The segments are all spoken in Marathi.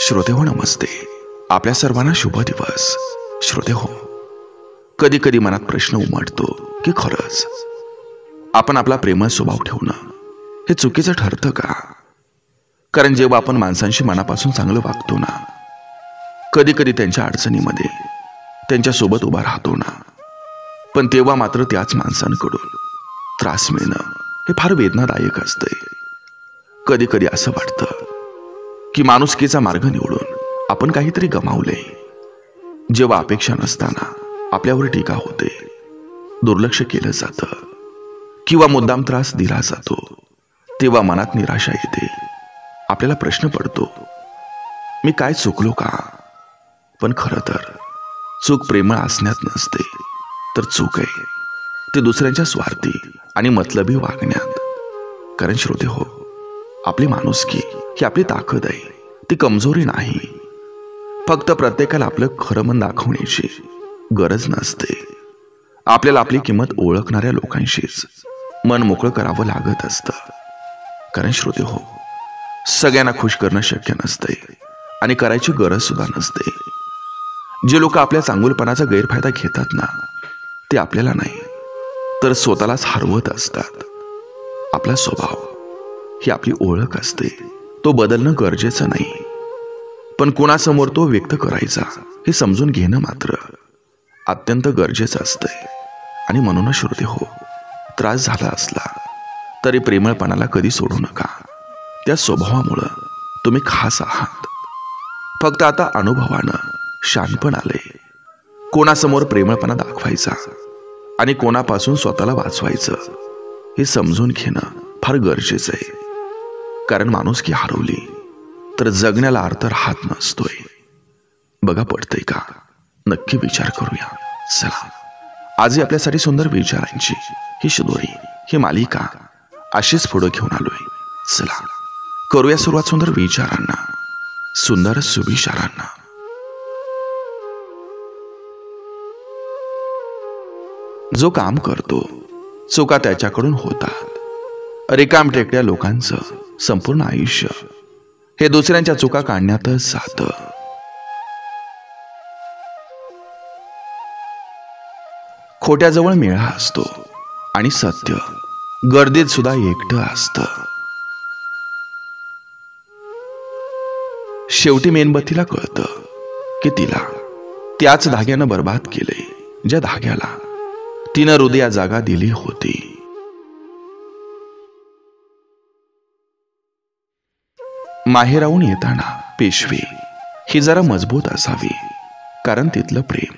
श्रोते हो, नमस्ते. आपल्या सर्वांना शुभ दिवस. श्रोते हो, कधी कधी मनात प्रश्न उमटतो की खरंच आपण आपला प्रेमळ स्वभाव ठेवणं हे चुकीचं ठरतं का? कारण जेव्हा आपण माणसांशी मनापासून चांगलं वागतो ना, कधी कधी त्यांच्या अडचणीमध्ये त्यांच्यासोबत उभा राहतो ना, पण तेव्हा मात्र त्याच माणसांकडून त्रास मिळणं हे फार वेदनादायक असतंय. कधी कधी असं वाटतं की माणुसकीचा मार्ग निवडून आपण काहीतरी गमावलंय. जेव्हा अपेक्षा नसताना आपल्यावर टीका होते, दुर्लक्ष केलं जातं किंवा मुद्दाम त्रास दिला जातो, तेव्हा मनात निराशा येते. आपल्याला प्रश्न पडतो, मी काय चुकलो का? पण खरं तर चूक प्रेमळ असण्यात नसते, तर चूक आहे ते दुसऱ्यांच्या स्वार्थी आणि मतलबी वागण्यात. कारण श्रोते हो, आपली माणुसकी ही आपली ताकद आहे, ती कमजोरी नाही. फक्त प्रत्येकाला आपलं खरं मन दाखवण्याची गरज नसते. आपल्याला आपली किंमत ओळखणाऱ्या लोकांशीच मन मोकळं करावं लागत असतं. कारण श्रोते हो, सगळ्यांना खुश करणं शक्य नसते आणि करायची गरज सुद्धा नसते. जे लोक आपल्या चांगुलपणाचा गैरफायदा घेतात ना, ते आपल्याला नाही तर स्वतःलाच हरवत असतात. आपला स्वभाव ही आपली ओळख असते, तो बदलणं गरजेचं नाही, पण कोणासमोर तो व्यक्त करायचा हे समजून घेणं मात्र अत्यंत गरजेचं असतंय. आणि म्हणूनच श्रोते हो, त्रास झाला असला तरी प्रेमळपणाला कधी सोडू नका. त्या स्वभावामुळं तुम्ही खास आहात. फक्त आता अनुभवानं शानपण आलंय. कोणासमोर प्रेमळपणा दाखवायचा आणि कोणापासून स्वतःला वाचवायचं हे समजून घेणं फार गरजेचं आहे. कारण माणुसकी हरवली तर जगण्याला अर्थ राहत नसतोय. बघा, पडतंय का? नक्की विचार करूया. चला, आजही आपल्यासाठी सुंदर विचारांची ही शिदोरी, ही मालिका अशीच पुढे घेऊन आलोय. चला, करूया सुरुवात सुंदर विचारांना, सुंदर सुविचारांना. जो काम करतो चुका त्याच्याकडून होतात. रिकामटेकड्या लोकांचं संपूर्ण आयुष्य हे दुसऱ्यांच्या चुका काढण्यातच जातं. खोट्याजवळ मेळा असतो आणि सत्य गर्दीत सुद्धा एकटं असतं. शेवटी मेणबत्तीला कळतं की तिला त्याच धाग्यानं बर्बाद केले ज्या धाग्याला तिनं हृदया जागा दिली होती. माहेराहून येताना पेशवी ही जरा मजबूत असावी, कारण तिथलं प्रेम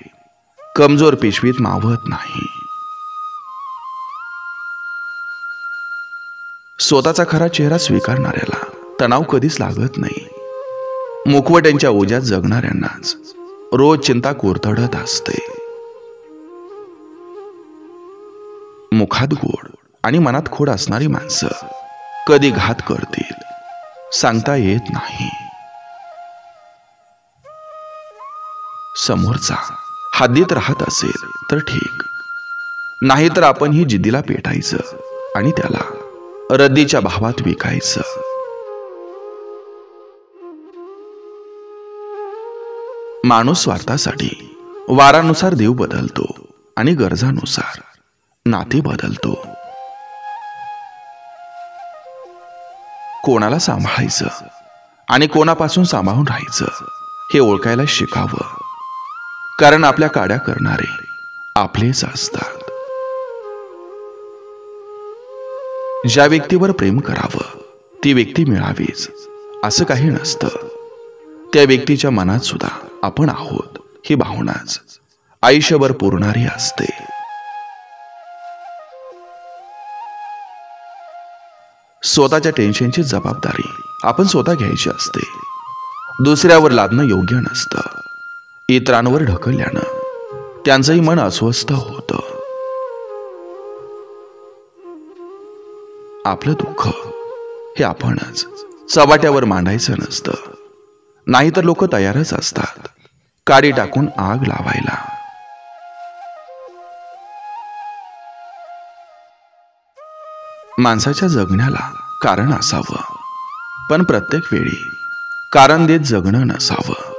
कमजोर पेशवीत मावत नाही. स्वतःचा खरा चेहरा स्वीकारणाऱ्याला तणाव कधीच लागत नाही. मुखवट्यांच्या ओझ्यात जगणाऱ्यांनाच रोज चिंता कोरतडत असते. मुखात गोड आणि मनात खोड असणारी माणसं कधी घात करतील सांगता येत नाही. समोरचा हद्दीत राहत असेल तर ठीक, नाही तर आपण ही जिद्दीला पेटायचं आणि त्याला रद्दीच्या भावात विकायचं. माणूस स्वार्थासाठी वारानुसार देव बदलतो आणि गरजानुसार नाते बदलतो. कोणाला सांभाळायचं आणि कोणापासून सांभाळून राहायचं हे ओळखायला शिकावं. कारण आपल्या काड्या करणारे आपलेच असतात. ज्या व्यक्तीवर प्रेम करावं ती व्यक्ती मिळावीच असं काही नसतं. त्या व्यक्तीच्या मनात सुद्धा आपण आहोत ही भावनाच आयुष्यभर पुरणारी असते. स्वतःच्या टेन्शनची जबाबदारी आपण स्वतः घ्यायची असते. दुसऱ्यावर लादणं योग्य नसतं. इतरांवर ढकलल्यानं त्यांचंही मन अस्वस्थ होतं. आपलं दुःख हे आपणच चव्हाट्यावर मांडायचं नसतं, नाहीतर लोक तयारच असतात काडी टाकून आग लावायला. माणसाच्या जगण्याला कारण असावं, पण प्रत्येक वेळी कारण देत जगणं नसावं.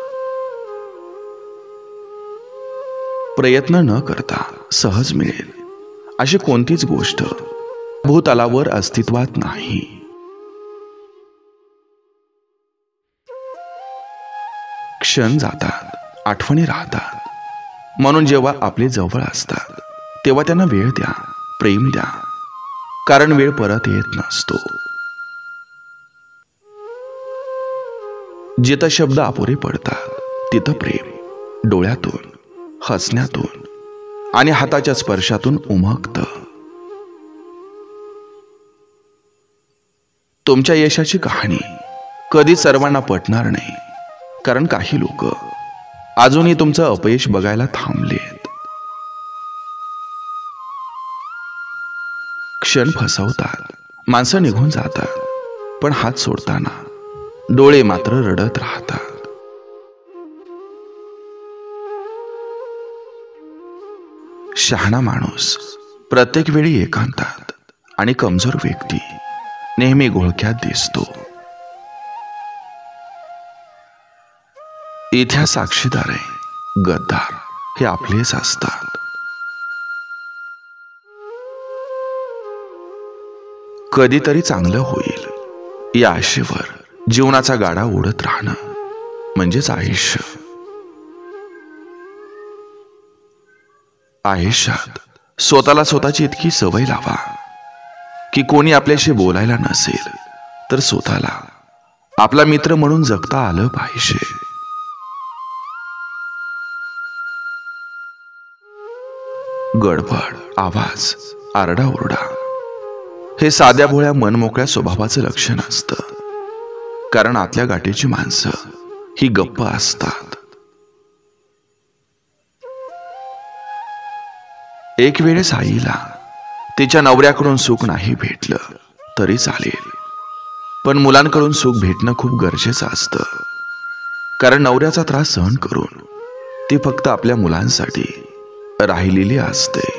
प्रयत्न न करता सहज मिळेल अशी कोणतीच गोष्ट भूतलावर अस्तित्वात नाही. क्षण जातात, आठवणी राहतात. म्हणून जेव्हा आपले जवळ असतात तेव्हा त्यांना वेळ द्या, प्रेम द्या, कारण वेळ परत येत नसतो. जिथं शब्द अपुरे पडतात तिथं प्रेम डोळ्यातून, हसण्यातून आणि हाताच्या स्पर्शातून उमगतं. तुमच्या यशाची कहाणी कधी सर्वांना पटणार नाही, कारण काही लोक अजूनही तुमचं अपयश बघायला थांबलेत. क्षण फसवतात, माणसं निघून जातात, पण हात सोडताना डोळे मात्र रडत राहतात. शहाणा माणूस प्रत्येक वेळी एकांतात आणि कमजोर व्यक्ती नेहमी घोळक्यात दिसतो. इतिहास साक्षीदार आहे, गद्दार हे आपलेच असतात. कधीतरी चांगलं होईल या आशेवर जीवनाचा गाडा ओढत राहणं म्हणजेच आयुष्य. आयुष्यात स्वतःला स्वतःची इतकी सवय लावा की कोणी आपल्याशी बोलायला नसेल तर स्वतःला आपला मित्र म्हणून जगता आलं पाहिजे. गडबड, आवाज, आरडाओरडा हे साध्या भोळ्या मनमोकळ्या स्वभावाचं लक्षण असतं, कारण आतल्या गाठीची माणसं ही गप्प असतात. एक वेळेस आईला तिच्या नवऱ्याकडून सुख नाही भेटलं तरी चालेल, पण मुलांकडून सुख भेटणं खूप गरजेचं असतं, कारण नवऱ्याचा त्रास सहन करून ती फक्त आपल्या मुलांसाठी राहिलेली असते.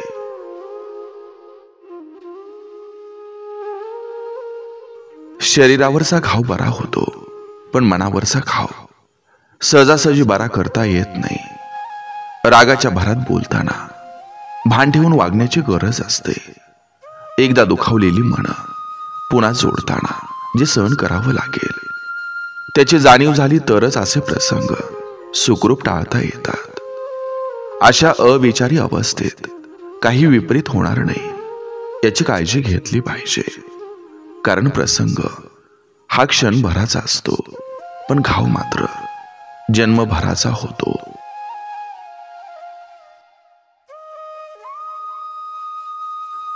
शरीरावरचा घाव बरा होतो, पण मनावरचा घाव सहजासहजी बरा करता येत नाही. रागाच्या भरात बोलताना भान ठेवून वागण्याची गरज असते. एकदा दुखावलेली मन पुन्हा जोडताना जे सहन करावं लागेल त्याची जाणीव झाली तरच असे प्रसंग सुखरूप टाळता येतात. अशा अविचारी अवस्थेत काही विपरीत होणार नाही याची काळजी घेतली पाहिजे, कारण प्रसंग हा क्षणभराचा असतो, पण घाव मात्र जन्मभराचा होतो.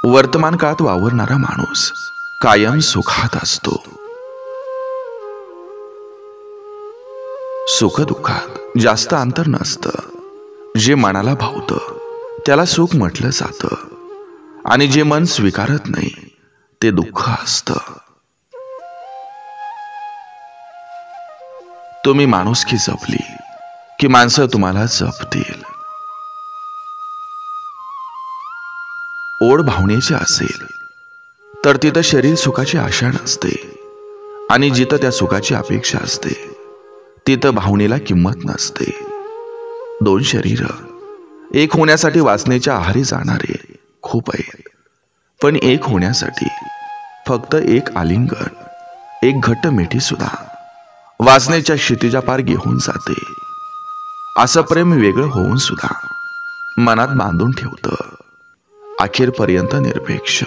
वर्तमान काळात वावरणारा माणूस कायम सुखात असतो. सुख दुःखात जास्त अंतर नसतं. जे मनाला भावतं त्याला सुख म्हटलं जातं, आणि जे मन स्वीकारत नाही ते दुःख असतं. तुम्ही माणुसकी जपली की माणसं तुम्हाला जपतील. ओढ भावनेची असेल तर तिथं शरीर सुखाची आशा नसते, आणि जिथं त्या सुखाची अपेक्षा असते तिथं भावनेला किंमत नसते. दोन शरीर एक होण्यासाठी वासनेच्या आहारी जाणारे खूप आहेत, पण एक होण्यासाठी फक्त एक आलिंगन, एक घट्ट मिठी सुद्धा वासनेच्या क्षितिजा पार घेऊन जाते. असं प्रेम वेगळं होऊन सुद्धा मनात बांधून ठेवतं, अखेरपर्यंत निरपेक्ष.